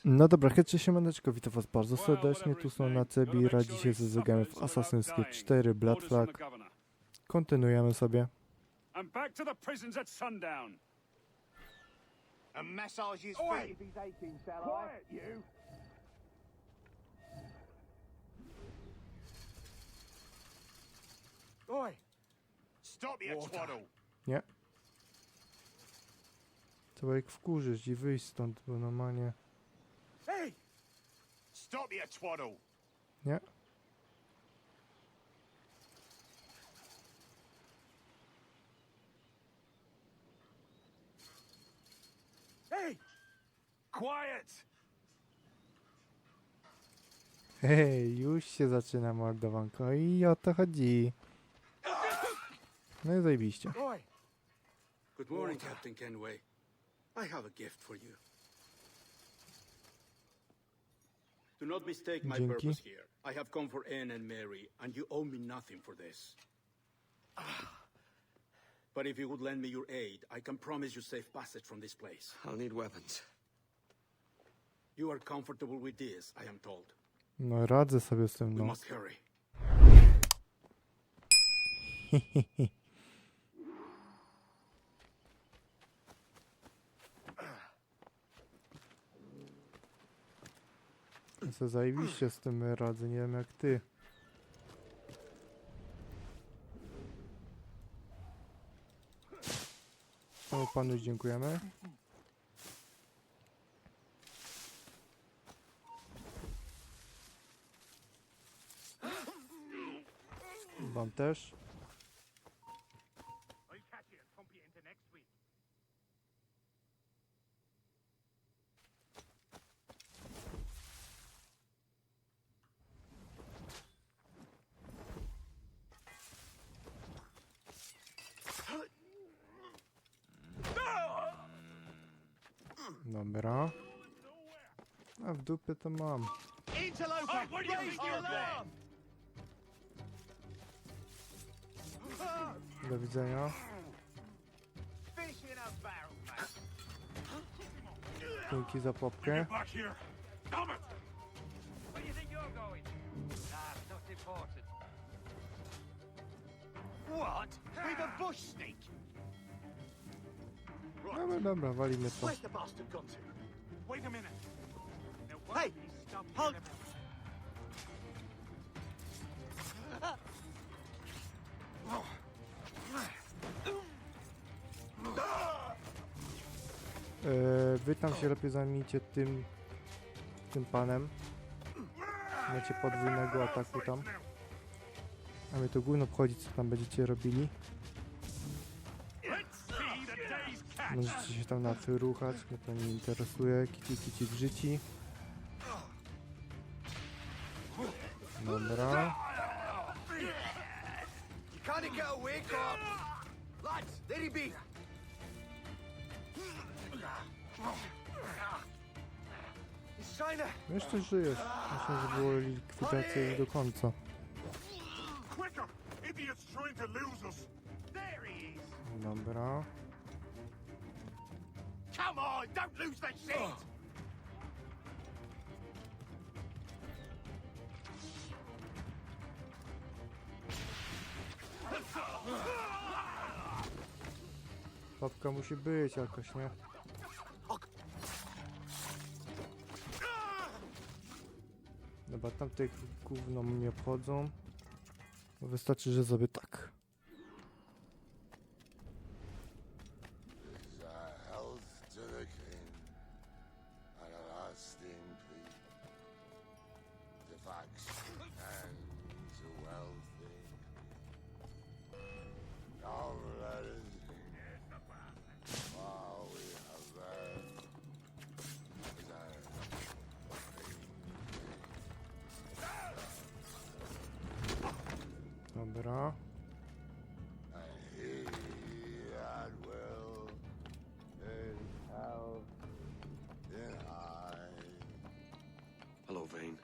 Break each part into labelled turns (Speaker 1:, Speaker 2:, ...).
Speaker 1: No dobra, hejcie, siemaneczko, witam was bardzo serdecznie, tu są Mracebir, a dzisiaj zagramy w Assassin's Creed 4 Blood Flag. Kontynuujemy sobie. Nie. Trzeba ich wkurzyć i wyjść stąd, bo normalnie... Nie. Hej, już się zaczyna mordowanko i o to chodzi. No i zajebiście.
Speaker 2: Good morning, Captain Kenway. I have a gift for you. Do not mistake my purpose here. I have come for Anne and Mary, and you owe me nothing for this. But if you would lend me your aid, I can promise you safe passage from this place.
Speaker 3: I'll need weapons.
Speaker 2: You are comfortable with this, I am told.
Speaker 1: No radzę sobie z tym,
Speaker 2: We
Speaker 1: no.
Speaker 2: must hurry.
Speaker 1: Co zajebiście z tym radzę, nie wiem jak ty. O, panu dziękujemy. Wam też. Dobra. A w dupie to mam. Do widzenia. Dzięki za popkę. Dobra, dobra, walimy to.
Speaker 4: Hey! Halt!
Speaker 1: Wy tam się lepiej zajmijcie tym panem. Macie podwójnego ataku tam. A mnie to gówno obchodzi, co tam będziecie robili. Możecie się tam ruchać, mnie to nie interesuje. Kici grzyci. Dobra. Jeszcze żyjesz. Myślę, że było likwidacja już do końca. Dobra.
Speaker 4: Come on, don't lose the shit!
Speaker 1: Papka musi być jakoś, nie? Dobra, tamtych gówno mnie obchodzą. Wystarczy, że zrobię tak. Dobra.
Speaker 3: Hello, Vane.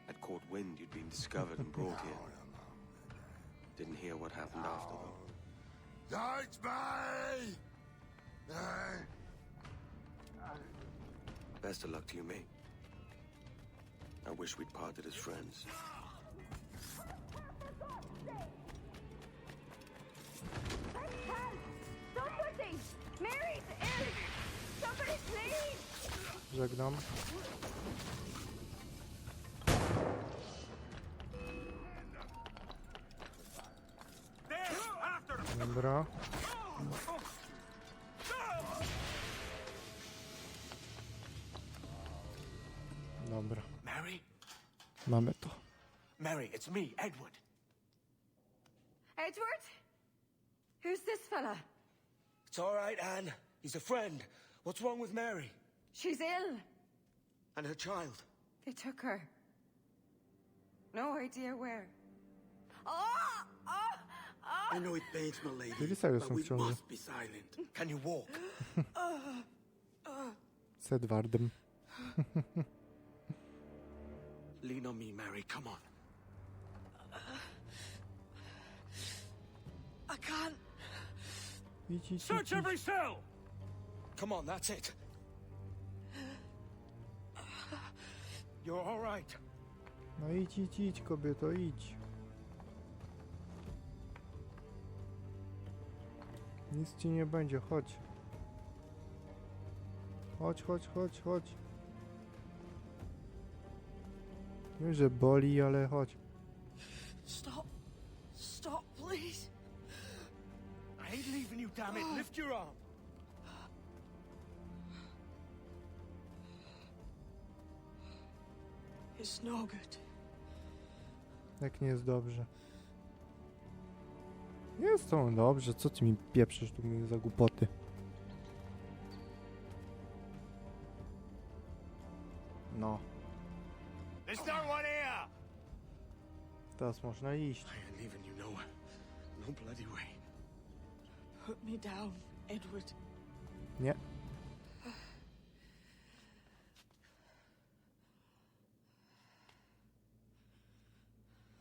Speaker 3: I'd caught wind you'd been discovered and brought here. Didn't hear what happened after, though.
Speaker 4: Don't me!
Speaker 3: Best of luck to you, mate. I wish we'd parted as friends.
Speaker 5: Somebody! Mary's ill! Somebody please!
Speaker 1: Żegnam. Dobra. Dobra.
Speaker 4: Mary?
Speaker 1: Mamy to.
Speaker 4: Mary, it's me, Edward.
Speaker 5: Edward? Who's this fella?
Speaker 4: It's all right, Anne. He's a friend. What's wrong with Mary?
Speaker 5: She's ill.
Speaker 4: And her child?
Speaker 5: They took her. No idea where. Oh! Oh!
Speaker 2: I know it pains my lady,
Speaker 1: Czyli serio
Speaker 2: but
Speaker 1: są
Speaker 2: we
Speaker 1: w ciąży.
Speaker 2: must be silent.
Speaker 4: Can you walk?
Speaker 1: Z Edwardem.
Speaker 4: Lean on me, Mary. Come on. I can't.
Speaker 1: Idź, idź,
Speaker 4: Search
Speaker 1: idź,
Speaker 4: every
Speaker 1: idź.
Speaker 4: cell! Come on, that's it. You're all right.
Speaker 1: No idź, idź, idź, kobieto, idź. Nic ci nie będzie, chodź. Chodź, chodź, chodź, chodź. Wiem, że boli, ale chodź.
Speaker 4: Stop. Stop, please. I ain't leaving you, damn it. Lift your arm. It's no good.
Speaker 1: Jak nie jest dobrze. Jest to dobrze, co ty mi pieprzysz tu mi za głupoty? No,
Speaker 4: There's no one here.
Speaker 1: teraz można iść.
Speaker 4: I ain't leaving you nowhere. No bloody way. Put me down, Edward.
Speaker 1: Nie.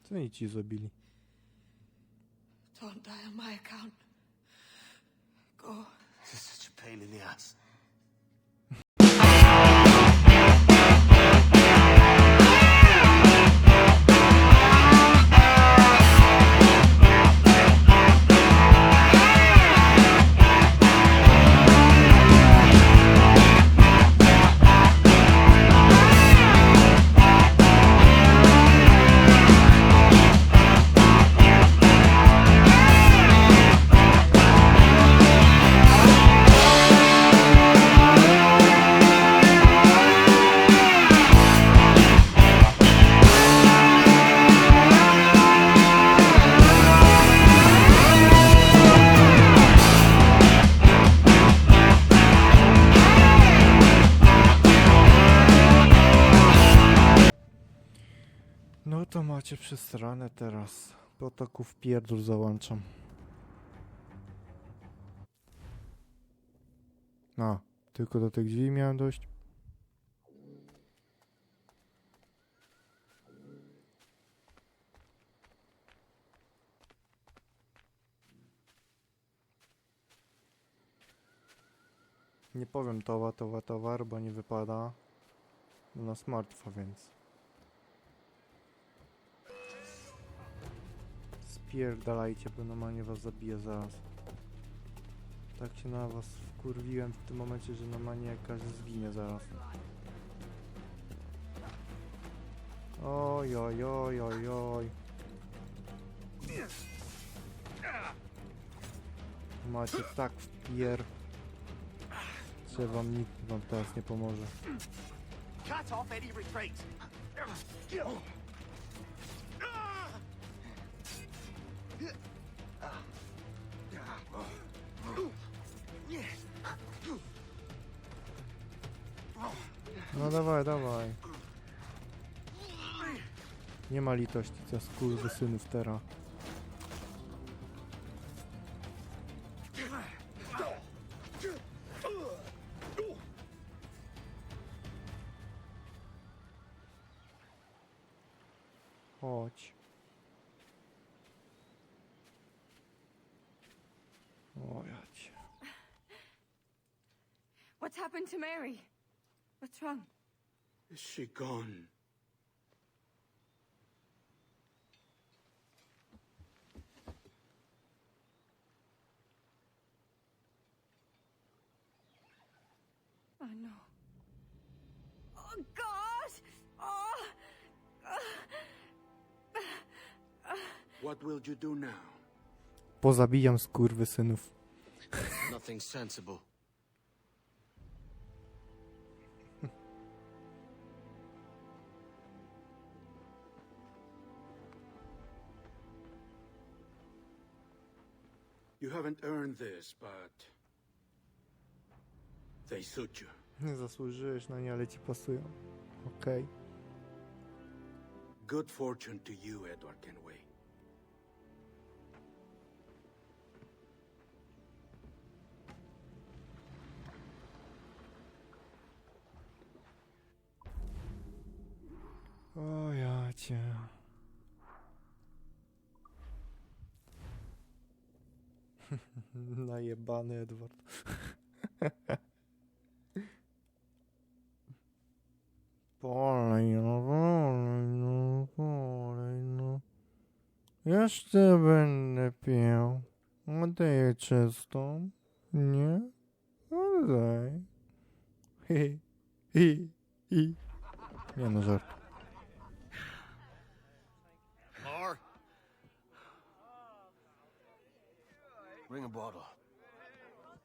Speaker 1: Co oni ci zrobili?
Speaker 4: Don't die on my account. Go. This is such a pain in the ass.
Speaker 1: No to macie przestranę teraz. Potoków pierdół załączam. A, tylko do tych drzwi miałem dojść. Nie powiem towar, bo nie wypada. Na smartfa, więc. Spierdalajcie, bo normalnie was zabiję zaraz. Tak się na was wkurwiłem w tym momencie, że normalnie każdy zginie zaraz. Oj, oj, oj, oj, oj. Macie tak wpier... że wam nikt wam teraz nie pomoże.
Speaker 4: Cut off any retreat.
Speaker 1: No dawaj, dawaj. Nie ma litości za skurwysynów teraz. Chodź. O ja cię.
Speaker 5: What's happened to Mary? What's wrong?
Speaker 2: Is she gone?
Speaker 5: Oh no. Oh God! Oh!
Speaker 2: What will you do now?
Speaker 1: Pozabijam skurwysynów.
Speaker 3: Nothing sensible.
Speaker 2: You haven't earned this, but they suit you.
Speaker 1: Nie zasłużyłeś na nie, ale ci pasują. Okej.
Speaker 2: Good fortune to you, Edward Kenway.
Speaker 1: O ja cię. Najebany Edward. Polej no. Jeszcze będę pił. Oddaję czystą. Nie? Oddaj. Nie no, żart.
Speaker 3: More? Bring a bottle.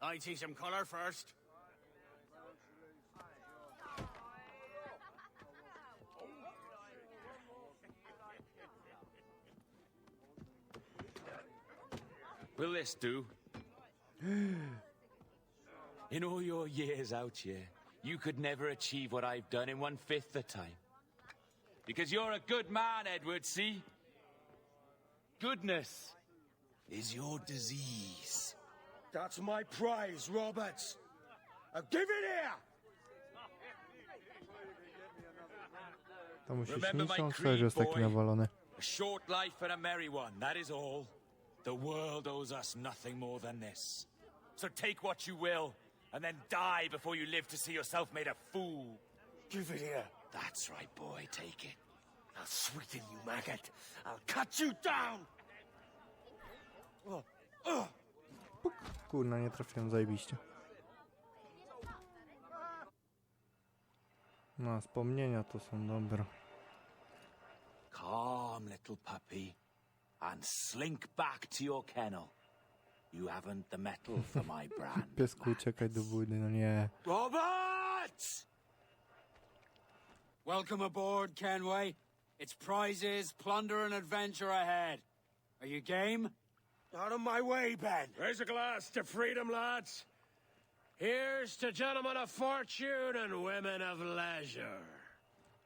Speaker 4: I see some colour first.
Speaker 6: Will this do? In all your years out here, you could never achieve what I've done in 1/5 the time. Because you're a good man, Edward, see? Goodness is your disease.
Speaker 4: That's my prize, Roberts. Give it here!
Speaker 1: To musi
Speaker 6: Remember my
Speaker 1: śnić,
Speaker 6: creed,
Speaker 1: że jest taki
Speaker 6: boy.
Speaker 1: nawalony.
Speaker 6: A short life and a merry one, that is all. The world owes us nothing more than this. So take what you will, and then die before you live to see yourself made a fool.
Speaker 4: Give it here.
Speaker 6: That's right, boy, take it.
Speaker 4: I'll sweeten you, maggot. I'll cut you down!
Speaker 1: Kurna, nie trafiłem zajebiście. No, wspomnienia to są dobre.
Speaker 6: Calm, little puppy, and slink back to your kennel. You haven't the mettle for my brand.
Speaker 1: Piesku, uciekaj do budy, no nie.
Speaker 4: Roberts! Welcome aboard, Kenway. It's prizes, plunder, and adventure ahead. Are you game? Out of my way, Ben.
Speaker 7: Raise a glass to freedom, lads. Here's to gentlemen of fortune and women of leisure.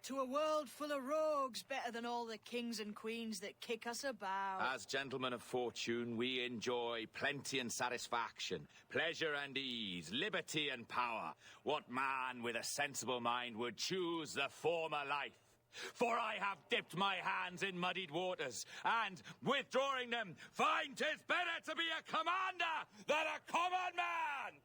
Speaker 8: To a world full of rogues, better than all the kings and queens that kick us about.
Speaker 6: As gentlemen of fortune, we enjoy plenty and satisfaction, pleasure and ease, liberty and power. What man with a sensible mind would choose the former life? For I have dipped my hands in muddied waters, and, withdrawing them, find 'tis better to be a commander than a common man!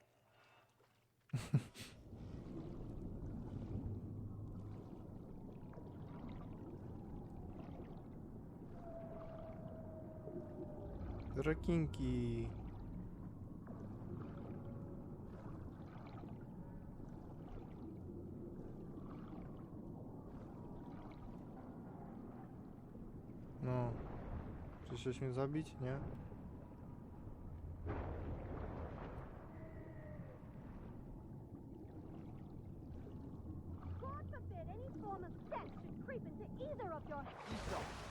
Speaker 1: Rekinki. No. Czy chcesz mnie zabić? Nie?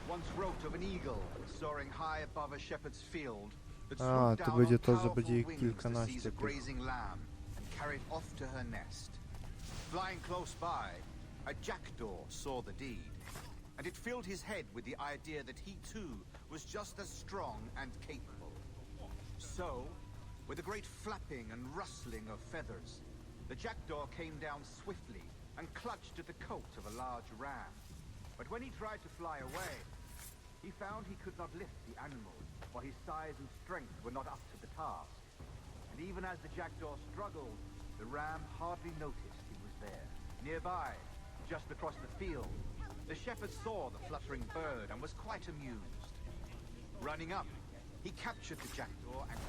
Speaker 9: Once wrote of an eagle soaring high above a shepherd's field that
Speaker 1: A,
Speaker 9: swooped
Speaker 1: to
Speaker 9: down
Speaker 1: będzie
Speaker 9: on
Speaker 1: to, że
Speaker 9: powerful
Speaker 1: będzie ich
Speaker 9: wings to
Speaker 1: kilkanaście
Speaker 9: seize a
Speaker 1: tych.
Speaker 9: grazing lamb and carry it off to her nest. Flying close by, a jackdaw saw the deed, and it filled his head with the idea that he too was just as strong and capable. So, with a great flapping and rustling of feathers, the jackdaw came down swiftly and clutched at the coat of a large ram. But when he tried to fly away, he found he could not lift the animal, for his size and strength were not up to the task. And even as the jackdaw struggled, The ram hardly noticed he was there. Nearby, just across the field, the shepherd saw the fluttering bird and was quite amused. Running up, he captured the jackdaw and...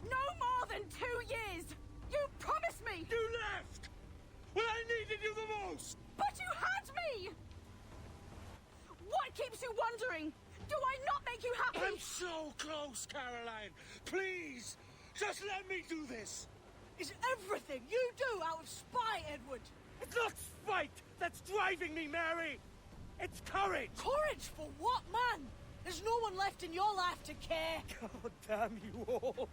Speaker 5: No more than 2 years! You promised me!
Speaker 7: You left! When I needed you the most!
Speaker 5: But you had me! What keeps you wondering? Do I not make you happy?
Speaker 7: I'm so close, Caroline! Please! Just let me do this!
Speaker 8: Is everything you do out of spite, Edward?
Speaker 7: It's not spite that's driving me, Mary! It's courage!
Speaker 8: Courage for what, man? There's no one left in your life to care.
Speaker 7: God damn you all!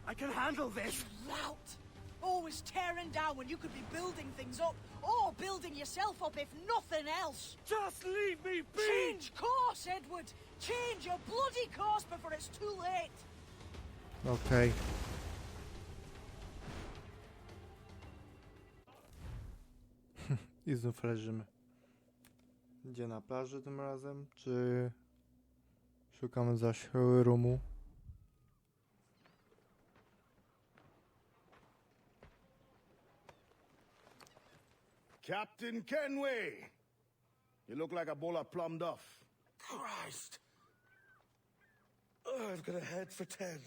Speaker 7: I can handle this!
Speaker 8: Lout! Always tearing down when you could be building things up, or building yourself up if nothing else.
Speaker 7: Just leave me be!
Speaker 8: Change course, Edward! Change your bloody course before it's too late!
Speaker 1: Okej. I znów leżymy. Gdzie, na plaży tym razem, czy szukamy zaś roomu?
Speaker 10: Captain Kenway! You look like a bowl of plum duff.
Speaker 7: Christ! Oh, I've got a head for 10.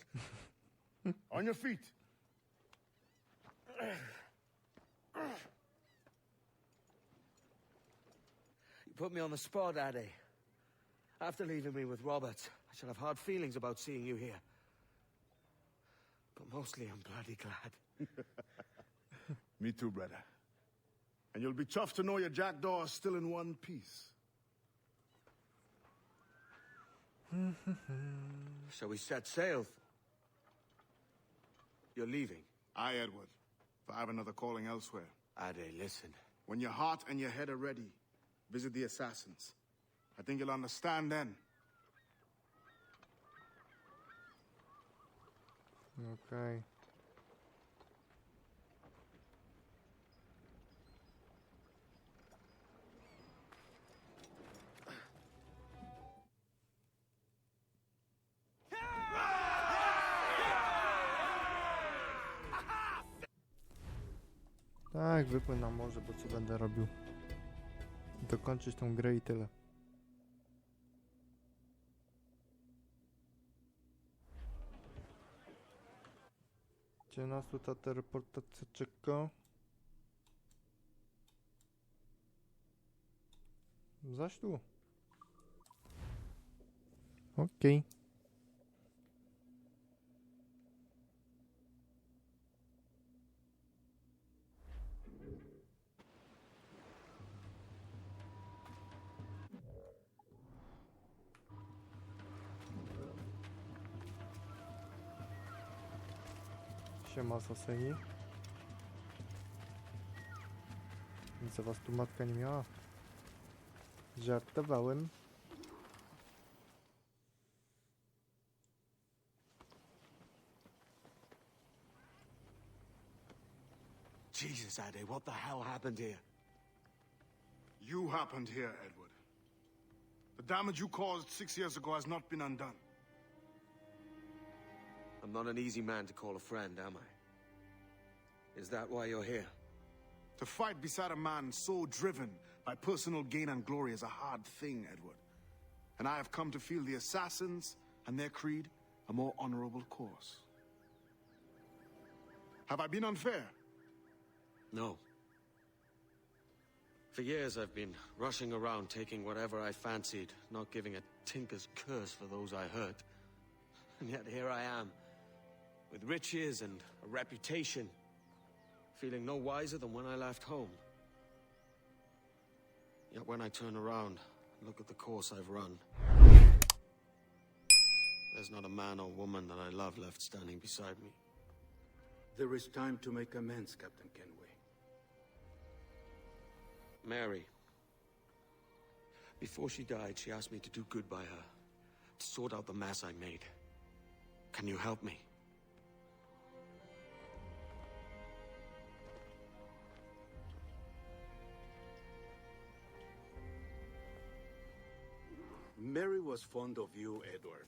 Speaker 10: On your feet.
Speaker 7: You put me on the spot, Addy. After leaving me with Robert, I shall have hard feelings about seeing you here. But mostly I'm bloody glad.
Speaker 10: Me too, brother. And you'll be chuffed to know your jackdaw is still in one piece.
Speaker 7: Shall we set sail? You're leaving?
Speaker 10: Aye, Edward. But I have another calling elsewhere.
Speaker 7: Addy, listen.
Speaker 10: When your heart and your head are ready, visit the assassins. I think you'll understand then.
Speaker 1: Okej. Tak, wypłynę na morze, bo co będę robił? Dokończyć tą grę i tyle. Gdzie nas tu ta teleportacja czeka? Zaś tu. Okej. Siema, asasyni. Nic was tu matka nie miała. Żartowałem.
Speaker 7: Jesus, Addy, what the hell happened here?
Speaker 10: You happened here, Edward. The damage you caused 6 years ago has not been undone.
Speaker 3: I'm not an easy man to call a friend, am I? Is that why you're here?
Speaker 10: To fight beside a man so driven by personal gain and glory is a hard thing, Edward. And I have come to feel the assassins and their creed a more honorable course. Have I been unfair?
Speaker 3: No. For years I've been rushing around taking whatever I fancied, not giving a tinker's curse for those I hurt. And yet here I am, with riches and a reputation, feeling no wiser than when I left home. Yet when I turn around and look at the course I've run, there's not a man or woman that I love left standing beside me.
Speaker 2: There is time to make amends, Captain Kenway.
Speaker 3: Mary. Before she died, she asked me to do good by her, to sort out the mess I made. Can you help me?
Speaker 2: Mary was fond of you, Edward.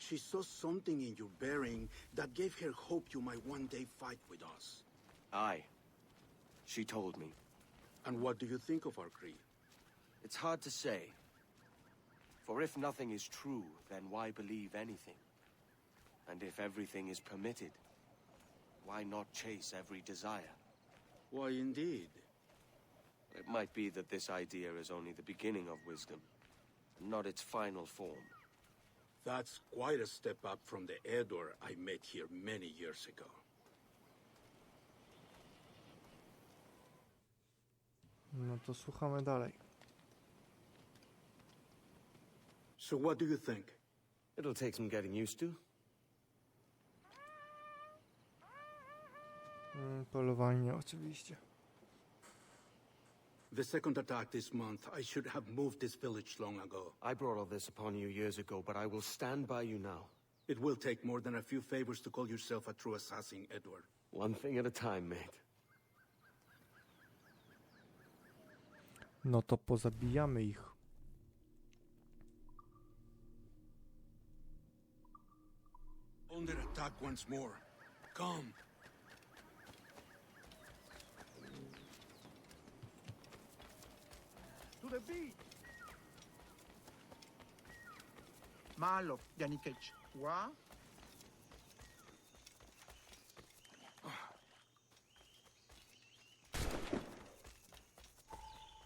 Speaker 2: She saw something in your bearing that gave her hope you might one day fight with us.
Speaker 3: Aye. She told me.
Speaker 2: And what do you think of our creed?
Speaker 3: It's hard to say. For if nothing is true, then why believe anything? And if everything is permitted, why not chase every desire?
Speaker 2: Why, indeed.
Speaker 3: It might be that this idea is only the beginning of wisdom, not its final form.
Speaker 2: That's quite a step up from the Edward I met here many years ago.
Speaker 1: No to słuchamy dalej.
Speaker 2: So what do you think?
Speaker 3: It'll take some getting used to.
Speaker 1: Polowanie oczywiście.
Speaker 2: The second attack this month, I should have moved this village long ago.
Speaker 3: I brought all this upon you years ago, but I will stand by you now.
Speaker 2: It will take more than a few favors to call yourself a true assassin, Edward.
Speaker 3: One thing at a time, mate.
Speaker 1: No to pozabijamy ich.
Speaker 2: Under attack once more. Come.
Speaker 11: To the beat. Malo, Janikech. Wa?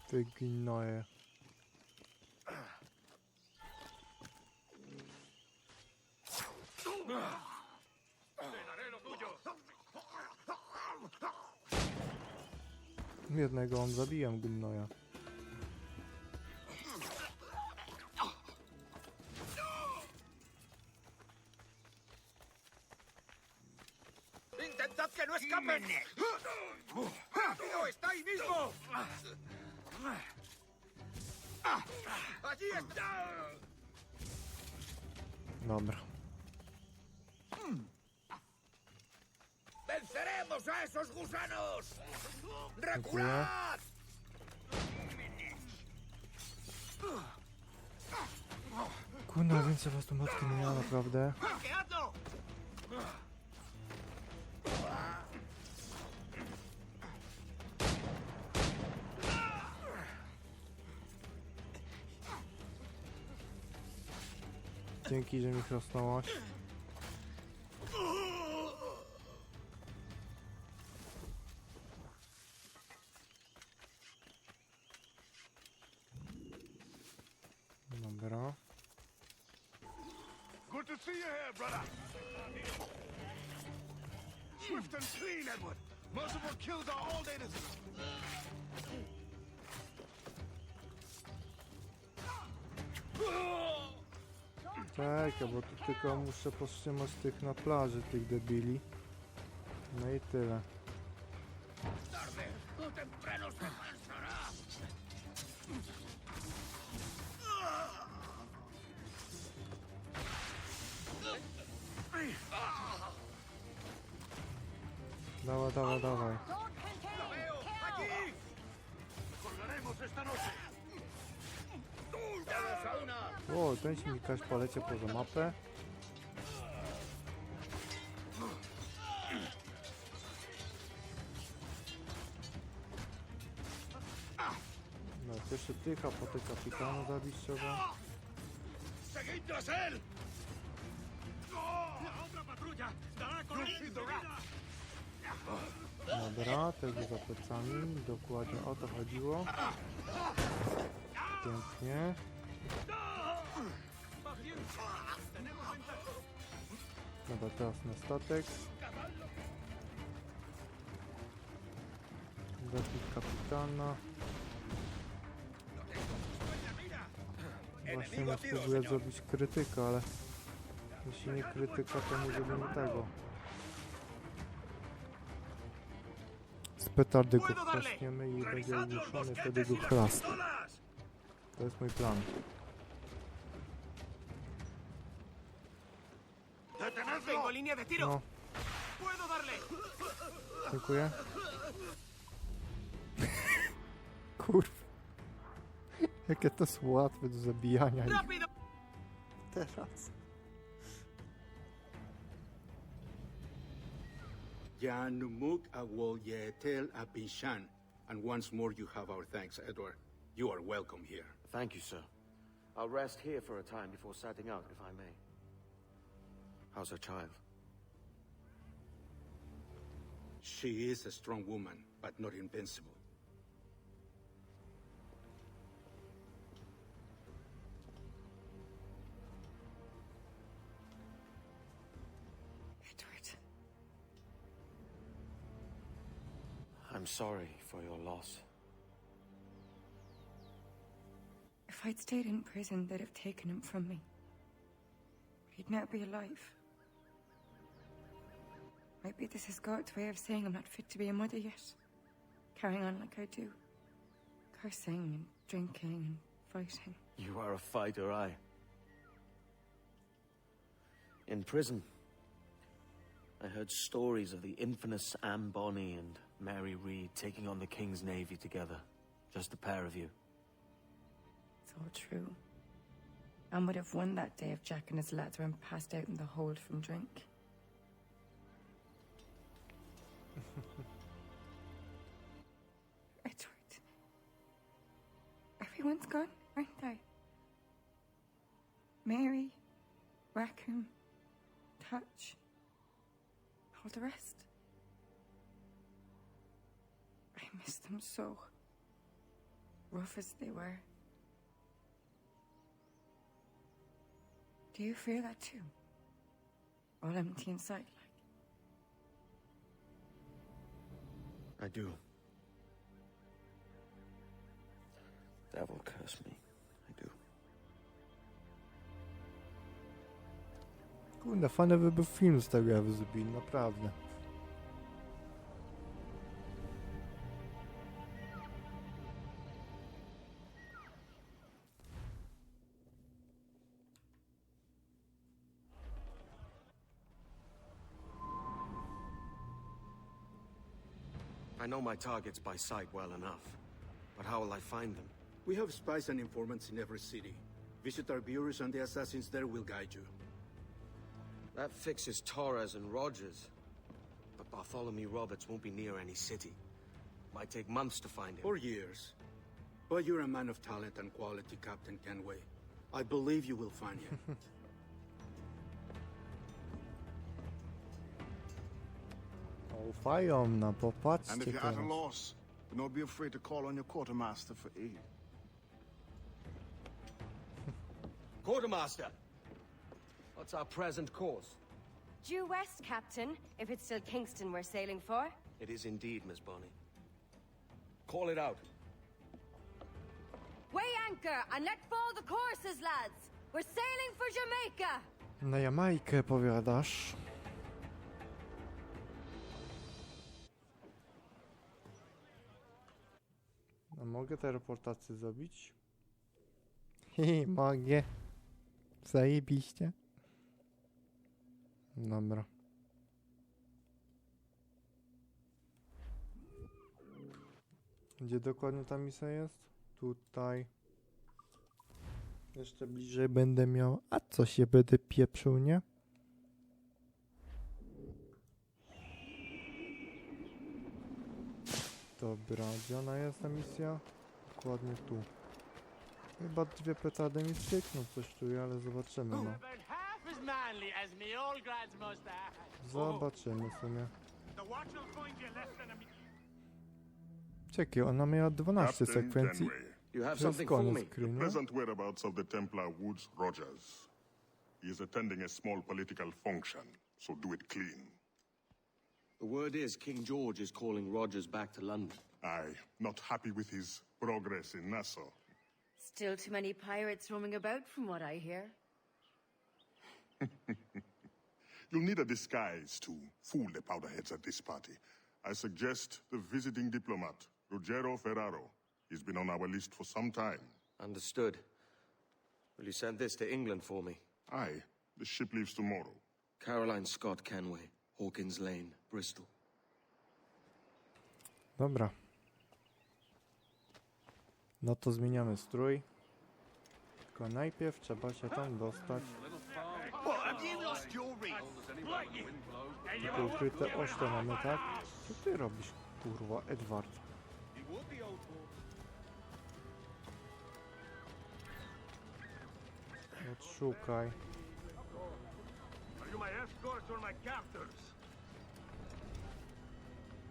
Speaker 1: Ty gnoje. Jednego on zabiłem, gnoja.
Speaker 7: ¡Intentad que no escapen! ¡Rápido! ¡Está ahí mismo! ¡Allí está!
Speaker 1: Dobra.
Speaker 7: ¡Venceremos a esos gusanos!
Speaker 1: Dziękuję.
Speaker 7: ¡Reculad!
Speaker 1: Kurna, więcej was tu matki nie miała, naprawdę.
Speaker 7: ¡Bloqueadlo!
Speaker 1: Dzięki, że mi chrosnąłaś. Dobra.
Speaker 10: Good to see you here, brother. Swift and clean, Edward. Multiple kills are all they deserve.
Speaker 1: Czekaj, bo tu tylko muszę powstrzymać tych na plaży, tych debili. No i tyle.
Speaker 7: ¡Tarde! ¡O temprano se cansará!
Speaker 1: Dawaj, dawaj, dawaj.
Speaker 7: ¡Allí! ¡Colgaremos esta noche! ¡Todos a una!
Speaker 1: O, ten śmigacz polecie poza mapę. No, jeszcze tych, a potem kapitana zabić trzeba.
Speaker 7: ¡Seguid tras él! ¡La otra patrulla dará con él enseguida!
Speaker 1: Dobra, tego za plecami. Dokładnie o to chodziło. Pięknie. Dobra, teraz na statek. Zabić kapitana. Właśnie no, spróbuję zrobić krytyka, ale jeśli nie krytyka, to nie zrobimy tego. Z petardy go chrastniemy i będzie ogłuszony, wtedy go chrastnie. To jest mój plan. No. Dziękuję. Kurwa. Jakie to jest łatwe do zabijania ich. Teraz.
Speaker 2: Janumuk awol yetel abishan. And once more you have our thanks, Edward. You are welcome here.
Speaker 3: Thank you, sir. I'll rest here for a time before setting out, if I may. How's her child?
Speaker 2: She is a strong woman, but not invincible.
Speaker 5: Edward.
Speaker 3: I'm sorry for your loss.
Speaker 5: If I'd stayed in prison, they'd have taken him from me. He'd now be alive. Maybe this is God's way of saying I'm not fit to be a mother yet. Carrying on like I do. Cursing and drinking and fighting.
Speaker 3: You are a fighter, aye. In prison, I heard stories of the infamous Anne Bonny and Mary Read taking on the King's Navy together. Just the pair of you.
Speaker 5: It's all true. Anne would have won that day if Jack and his lads weren't passed out in the hold from drink. Edward. Everyone's gone, aren't they? Mary, Rackham, Touch, all the rest. I miss them so. Rough as they were. Do you feel that too? All empty inside,
Speaker 3: I do. Devil curse me. I do.
Speaker 1: Kurde, fajny by był film z tego, jakby zrobili, naprawdę.
Speaker 3: I know my targets by sight well enough, but how will I find them?
Speaker 2: We have spies and informants in every city. Visit our bureaus and the assassins there will guide you.
Speaker 3: That fixes Torres and Rogers. But Bartholomew Roberts won't be near any city. Might take months to find him.
Speaker 2: Or years. But you're a man of talent and quality, Captain Kenway. I believe you will find him.
Speaker 1: Ufają nam,
Speaker 10: And
Speaker 1: popatrzcie
Speaker 10: if you're at a
Speaker 1: teraz.
Speaker 10: loss, do not be afraid to call on your quartermaster for aid.
Speaker 3: Quartermaster! What's our present course?
Speaker 12: Due west, Captain, if it's still Kingston we're sailing for.
Speaker 3: It is indeed, Miss Bonny. Call it out.
Speaker 12: Weigh anchor and let fall the courses, lads. We're sailing for Jamaica.
Speaker 1: Na Jamajkę powiadasz? A mogę te reportacje zrobić? Hi, mogę. Zajebiście. Dobra. Gdzie dokładnie ta misja jest? Tutaj. Jeszcze bliżej będę miał. A co się będę pieprzył, nie? Dobra, gdzie ona jest ta misja? Dokładnie tu. Chyba dwie petardy mi stykną, coś czuję, ale zobaczymy, no. Zobaczymy w sumie. Czekaj, ona miała 12 sekwencji. To jest koniec gry, nie?
Speaker 13: Present whereabouts of the Templar Woods Rogers. He is attending a small political function, so do it clean.
Speaker 3: The word is King George is calling Rogers back to London.
Speaker 13: Aye, not happy with his progress in Nassau.
Speaker 12: Still too many pirates roaming about, from what I hear.
Speaker 13: You'll need a disguise to fool the powderheads at this party. I suggest the visiting diplomat, Ruggiero Ferraro. He's been on our list for some time.
Speaker 3: Understood. Will you send this to England for me?
Speaker 13: Aye, the ship leaves tomorrow.
Speaker 3: Caroline Scott Kenway, Hawkins Lane, Bristol.
Speaker 1: Dobra. No to zmieniamy strój. Tylko najpierw trzeba się tam dostać. To ukryte ośle mamy, tak? Co ty robisz, kurwa, Edward? Odszukaj.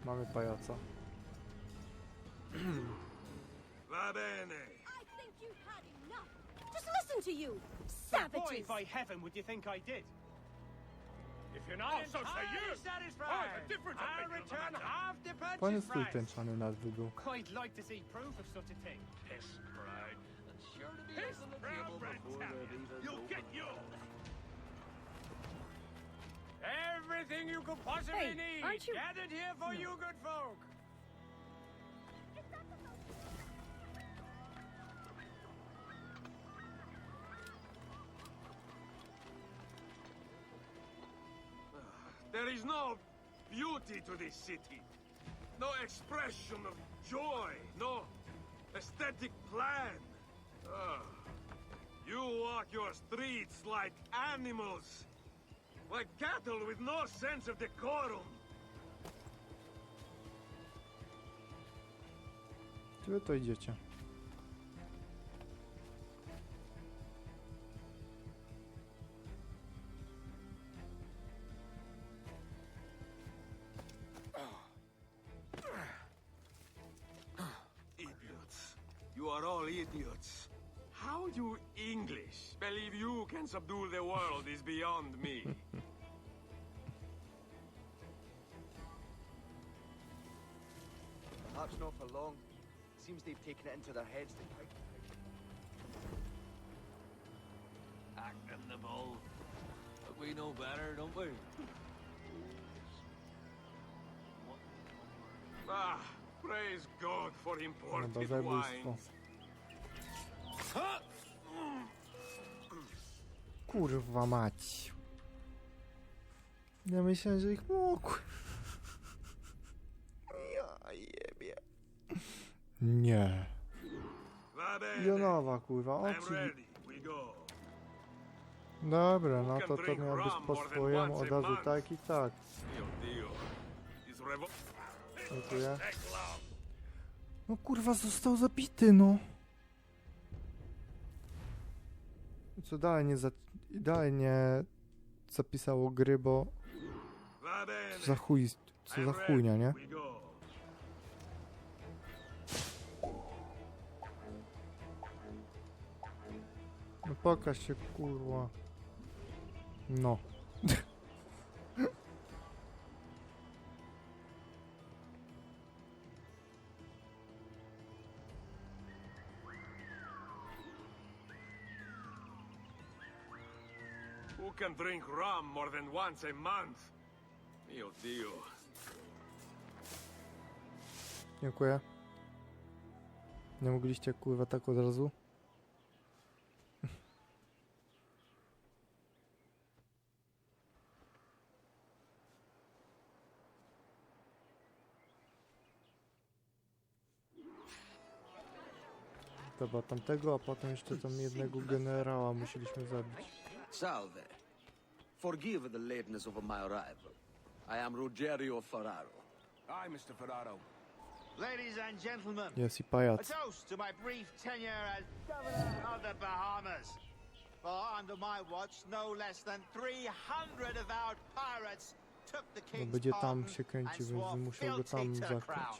Speaker 1: Mamy pajaca.
Speaker 7: Va bene.
Speaker 12: I think you've had enough. Just listen to you, savages!
Speaker 14: By heaven, would you think I did?
Speaker 7: If you're not
Speaker 14: entirely satisfied, I'll return half the
Speaker 1: Fajny
Speaker 14: purchase
Speaker 1: strój
Speaker 14: price.
Speaker 1: tęczany nazwy był.
Speaker 14: I'd like to see proof of such a thing.
Speaker 7: Piss pride. Piss proud, you'll get yours.
Speaker 14: Everything you could possibly
Speaker 12: Hey,
Speaker 14: need,
Speaker 12: aren't you-
Speaker 14: gathered here for you good folk.
Speaker 7: There is no beauty to this city. No expression of joy. No aesthetic plan. You walk your streets like animals. Like cattle with no sense of decorum.
Speaker 1: Gdzie wy to idziecie?
Speaker 7: Idiots. You are all idiots. How you English believe you can subdue the world is beyond me.
Speaker 15: Perhaps not for long. Seems they've taken it into their heads to fight.
Speaker 3: Acting the bull. But we know better, don't we?
Speaker 7: Ah, praise God for imported
Speaker 1: zabójstwo.
Speaker 7: wines.
Speaker 1: Kurwa mać. Ja myślałem, że ich mógł. Ja jebie. Nie. Jonowa, kurwa, Dobra, no to miał być po swojemu, od razu tak i tak. Dziękuję. No kurwa, został zabity, no. Co dalej nie zapisało gry, bo co za chujnia, nie? No pokaż się, kurwa. No.
Speaker 7: Who can drink rum more than once a month? Mio Dio.
Speaker 1: Dziękuję. Nie mogliście, kurwa, tak od razu? Dobra, tamtego, a potem jeszcze tam jednego generała musieliśmy zabić.
Speaker 16: Salve. Forgive the lateness of my arrival. I am Rogerio Ferraro.
Speaker 9: Hi, Mr. Ferraro. Ladies and gentlemen,
Speaker 1: Jest i pajac.
Speaker 9: a toast to my brief tenure as governor of the Bahamas. For under my watch, no less than 300 of our pirates took the
Speaker 1: No
Speaker 9: king's
Speaker 1: będzie tam
Speaker 9: pardon
Speaker 1: się kręcił,
Speaker 9: and
Speaker 1: więc
Speaker 9: swore
Speaker 1: musiał go tam
Speaker 9: fealty to the
Speaker 1: zakrać.
Speaker 9: crown.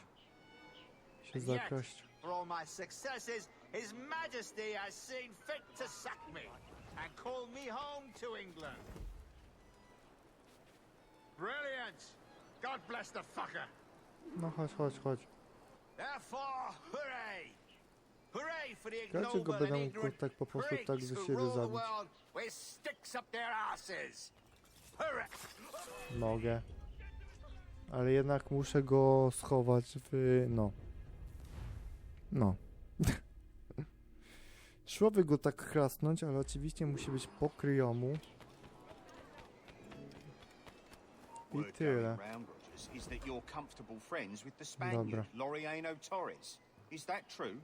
Speaker 1: Się zakraść.
Speaker 9: For all my successes, His Majesty has seen fit to sack me and call me home to England. Brilliant! God bless the fucker!
Speaker 1: No chodź.
Speaker 9: Therefore, hooray! Hooray for the
Speaker 1: Dlaczego
Speaker 9: ignoble
Speaker 1: będę
Speaker 9: and
Speaker 1: mógł
Speaker 9: ignorant
Speaker 1: tak po prostu tak
Speaker 9: prigs
Speaker 1: ze
Speaker 9: who
Speaker 1: siebie
Speaker 9: rule the
Speaker 1: zabić?
Speaker 9: world with sticks up their asses? Hooray!
Speaker 1: Mogę. Ale jednak muszę go schować w... No. Szłoby go tak chrasnąć, ale oczywiście musi być po kryjomu. I tyle.
Speaker 17: Is that you're comfortable friends with the
Speaker 1: Dobra.
Speaker 17: Spaniard, Laureano Torres. Is that true?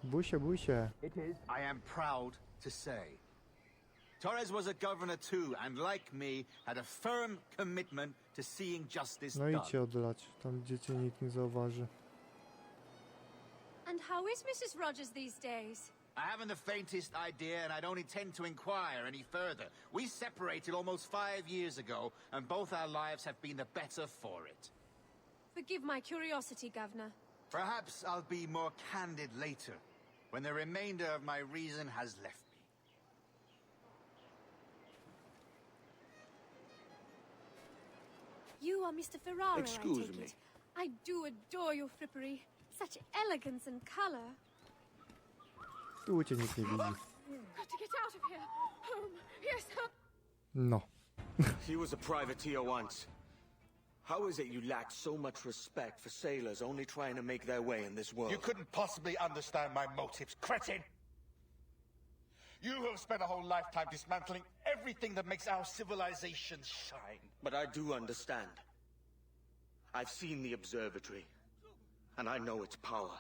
Speaker 1: Bój się.
Speaker 9: It is, I am proud to say. Torres was a governor too, and like me, had a firm commitment to seeing justice
Speaker 1: No
Speaker 9: done.
Speaker 1: idźcie odlać, tam gdzie cię nikt nie zauważy.
Speaker 12: And how is Mrs. Rogers these days?
Speaker 9: I haven't the faintest idea, and I don't intend to inquire any further. We separated almost 5 years ago, and both our lives have been the better for it.
Speaker 12: Forgive my curiosity, Governor.
Speaker 9: Perhaps I'll be more candid later, when the remainder of my reason has left me.
Speaker 12: You are Mr. Ferraro,
Speaker 16: Excuse
Speaker 12: I take
Speaker 16: me.
Speaker 12: it. I do adore your frippery. Such elegance and color.
Speaker 1: Tu cię nikt nie widzi.
Speaker 12: Got to get out of here. Home. Here's home.
Speaker 1: No.
Speaker 3: He was a privateer once. How is it you lack so much respect for sailors only trying to make their way in this world?
Speaker 18: You couldn't possibly understand my motives, cretin! You have spent a whole lifetime dismantling everything that makes our civilization shine.
Speaker 3: But I do understand. I've seen the observatory, and I know its power.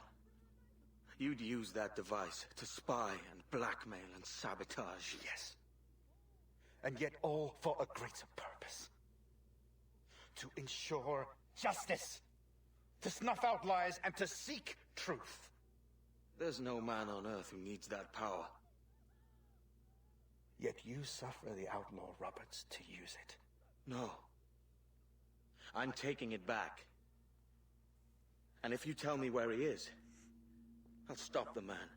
Speaker 3: You'd use that device to spy and blackmail and sabotage.
Speaker 18: Yes. And yet all for a greater purpose. To ensure justice. To snuff out lies and to seek truth.
Speaker 3: There's no man on earth who needs that power.
Speaker 18: Yet you suffer the outlaw Roberts to use it.
Speaker 3: No. I'm taking it back. And if you tell me where he is, I'll stop the man.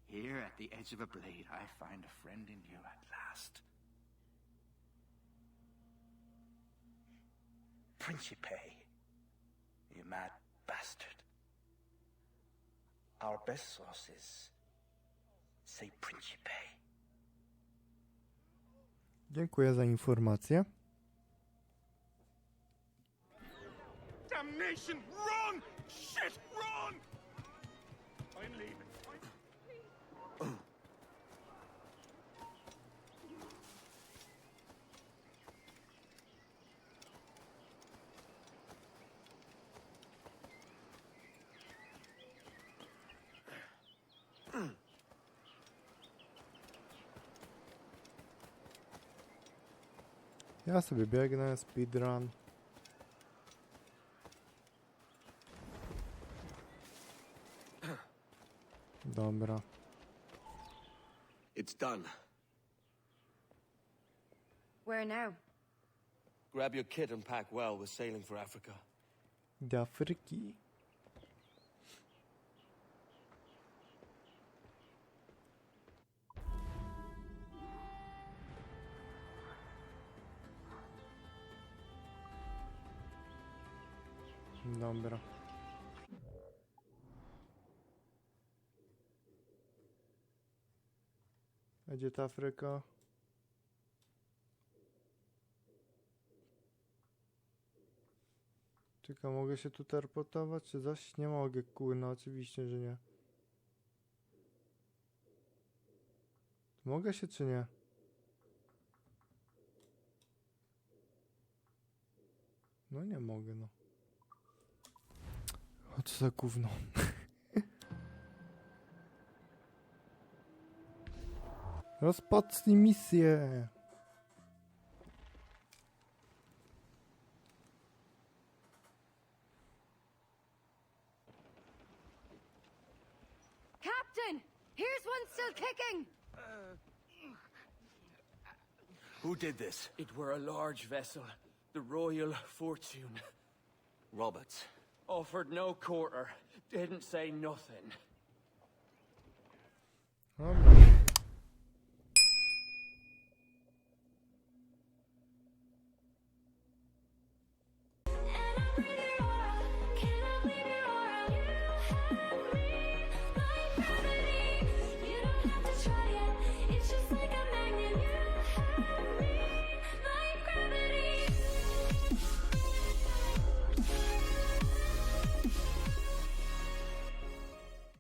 Speaker 9: Here at the edge of a blade, I find a friend in you at last.
Speaker 18: Principe, you mad bastard. Our best sources say Principe.
Speaker 1: Dziękuję za informację.
Speaker 14: Damnation! Run! Shit! Run! I'm leaving.
Speaker 1: Ja sobie biegnę, speedrun. Dobra.
Speaker 3: It's done.
Speaker 5: Where now?
Speaker 3: Grab your kit and pack well. We're sailing for Africa.
Speaker 1: Do Afryki. Dobra. A gdzie ta Afryka? Tylko mogę się tu teleportować, czy coś? Nie mogę, kurna, oczywiście, że nie. Mogę się, czy nie? No nie mogę, no. O, co za gówno. Rozpocznij misję.
Speaker 12: Captain! Here's one still kicking!
Speaker 3: Who did this?
Speaker 4: It were a large vessel, the Royal Fortune.
Speaker 3: Roberts.
Speaker 4: Offered no quarter, didn't say nothing.
Speaker 1: Dobra.